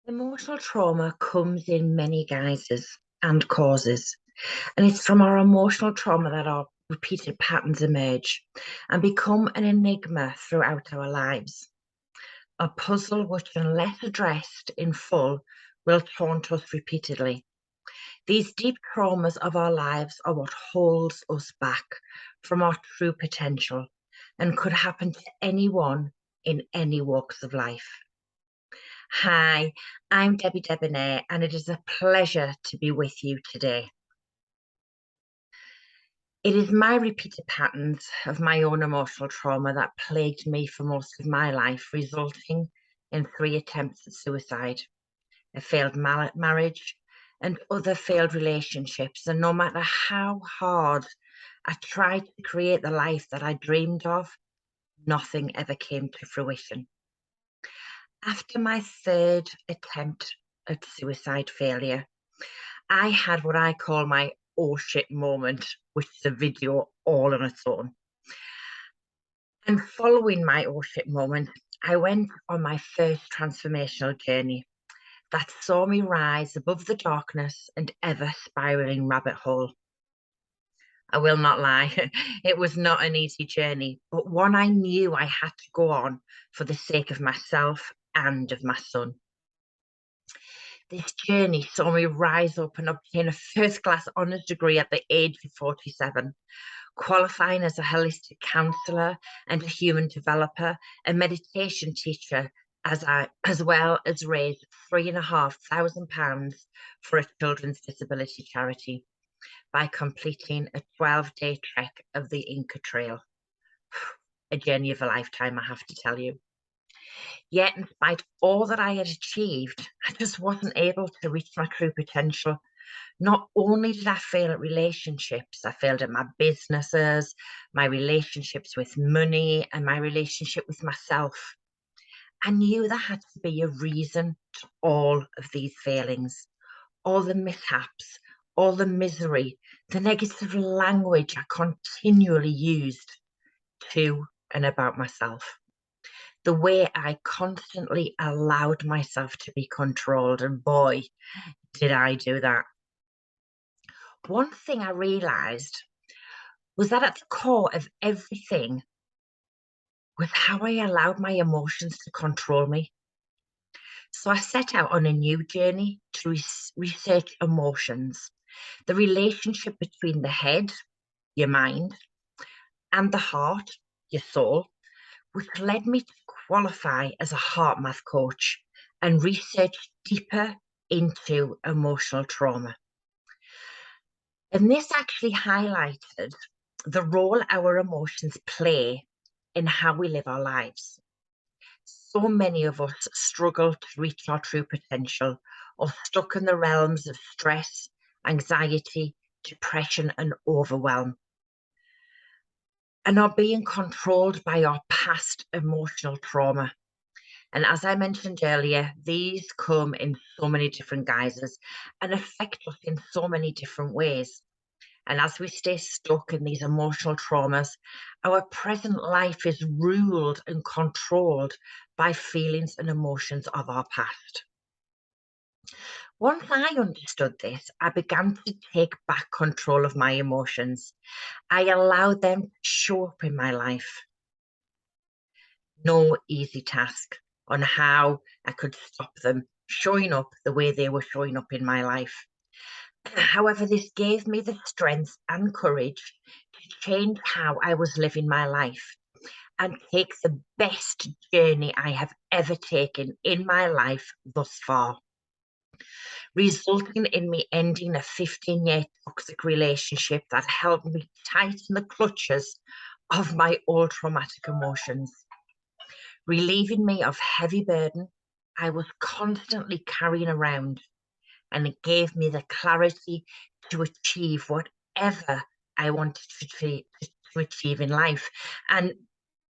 Emotional trauma comes in many guises and causes, and it's from our emotional trauma that our repeated patterns emerge and become an enigma throughout our lives. A puzzle which, unless addressed in full, will taunt us repeatedly. These deep traumas of our lives are what holds us back from our true potential and could happen to anyone in any walks of life. Hi, I'm Debbie Debonair, and it is a pleasure to be with you today. It is my repeated patterns of my own emotional trauma that plagued me for most of my life, resulting in 3 attempts at suicide, a failed marriage, and other failed relationships. And no matter how hard I tried to create the life that I dreamed of, nothing ever came to fruition. After my 3rd attempt at suicide failure, I had what I call my oh shit moment, which is a video all on its own. And following my oh shit moment, I went on my first transformational journey that saw me rise above the darkness and ever spiraling rabbit hole. I will not lie, it was not an easy journey, but one I knew I had to go on for the sake of myself and of my son. This journey saw me rise up and obtain a first class honours degree at the age of 47, qualifying as a holistic counsellor and a human developer, a meditation teacher, as well as raise £3,500 for a children's disability charity by completing a 12-day trek of the Inca Trail. A journey of a lifetime, I have to tell you. Yet, in spite of all that I had achieved, I just wasn't able to reach my true potential. Not only did I fail at relationships, I failed at my businesses, my relationships with money, and my relationship with myself. I knew there had to be a reason to all of these failings, all the mishaps, all the misery, the negative language I continually used to and about myself, the way I constantly allowed myself to be controlled. And boy, did I do that. One thing I realized was that at the core of everything was how I allowed my emotions to control me. So I set out on a new journey to research emotions, the relationship between the head, your mind, and the heart, your soul, which led me to qualify as a heart math coach and research deeper into emotional trauma. And this actually highlighted the role our emotions play in how we live our lives. So many of us struggle to reach our true potential or stuck in the realms of stress, anxiety, depression, and overwhelm, and are being controlled by our past emotional trauma. And as I mentioned earlier, these come in so many different guises and affect us in so many different ways. And as we stay stuck in these emotional traumas, our present life is ruled and controlled by feelings and emotions of our past. Once I understood this, I began to take back control of my emotions. I allowed them to show up in my life. No easy task on how I could stop them showing up the way they were showing up in my life. However, this gave me the strength and courage to change how I was living my life and take the best journey I have ever taken in my life thus far, resulting in me ending a 15-year toxic relationship that helped me tighten the clutches of my old traumatic emotions, relieving me of heavy burden I was constantly carrying around, and it gave me the clarity to achieve whatever I wanted to achieve in life. And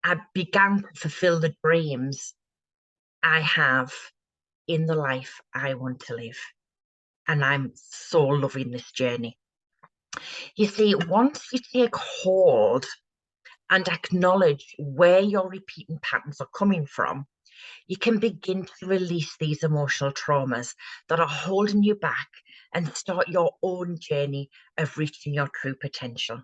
I began to fulfill the dreams I have in the life I want to live. And I'm so loving this journey. You see, once you take hold and acknowledge where your repeating patterns are coming from, you can begin to release these emotional traumas that are holding you back and start your own journey of reaching your true potential.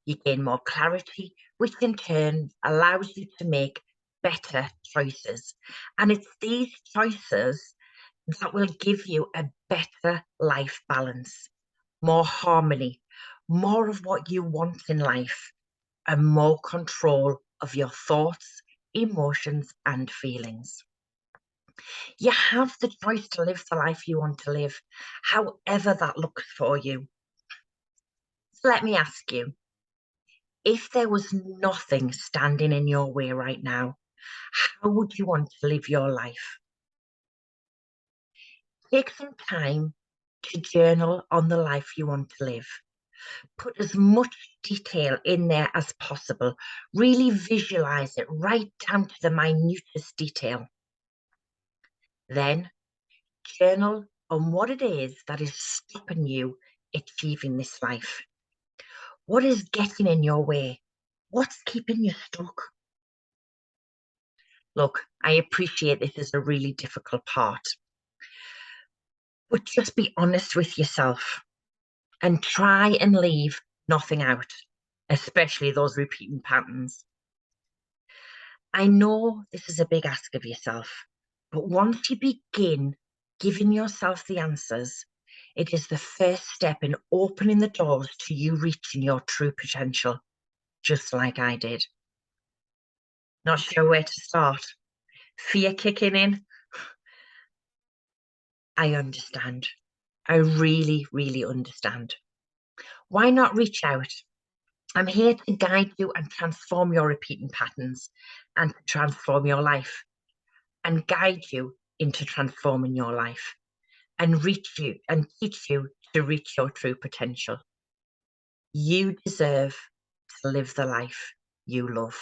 You gain more clarity, which in turn allows you to make better choices. And it's these choices that will give you a better life balance, more harmony, more of what you want in life, and more control of your thoughts, emotions, and feelings. You have the choice to live the life you want to live, however that looks for you. So let me ask you, if there was nothing standing in your way right now, how would you want to live your life? Take some time to journal on the life you want to live. Put as much detail in there as possible. Really visualize it right down to the minutest detail. Then journal on what it is that is stopping you achieving this life. What is getting in your way? What's keeping you stuck? Look, I appreciate this is a really difficult part, but just be honest with yourself and try and leave nothing out, especially those repeating patterns. I know this is a big ask of yourself, but once you begin giving yourself the answers, it is the first step in opening the doors to you reaching your true potential, just like I did. Not sure where to start. Fear kicking in? I understand. I really, really understand. Why not reach out? I'm here to guide you and transform your repeating patterns and to transform your life and guide you into transforming your life and reach you and teach you to reach your true potential. You deserve to live the life you love.